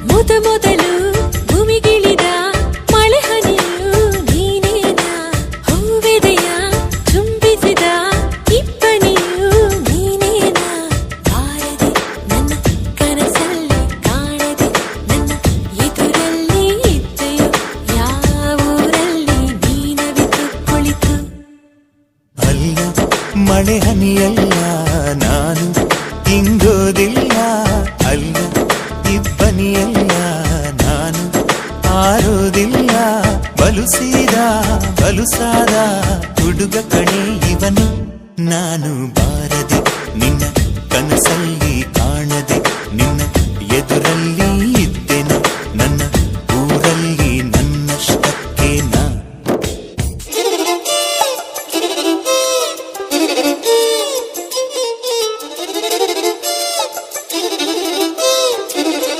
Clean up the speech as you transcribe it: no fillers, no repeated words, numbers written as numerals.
ಮೊದಲು ಭೂಮಿಗಿಳಿದ ಮಳೆ ಹನಿಯು ನೀನೇನಾ, ಹೂವೆದೆಯ ಚುಂಬಿಸಿದ ಇಬ್ಬನಿಯು ನೀನೇನಾ, ಬಾರದೆ ನನ್ನ ಕನಸಲ್ಲಿ ಕಾಣದೆ ನನ್ನ ಎದುರಲ್ಲಿ ಇದ್ದೆಯೋ, ಯಾವೂರಲ್ಲಿ ನೀನವಿತು ಕುಳಿತು. ಅಲ್ಲ ಮಳೆ ಹನಿಯಲ್ಲ ನಾನು ಹಿಂಗೋದಿಲ್ಲ, ಅಲ್ಲ ಇಬ್ಬನಿಯಲ್ಲ ನಾನು ಆರೋದಿಲ್ಲ, ಬಲುಸಾದ ಹುಡುಗ ಕಣೆ ಇವನು, ನಾನು ಬಾರದೆ ನಿನ್ನ ಕನಸಲ್ಲಿ ಕಾಣದೆ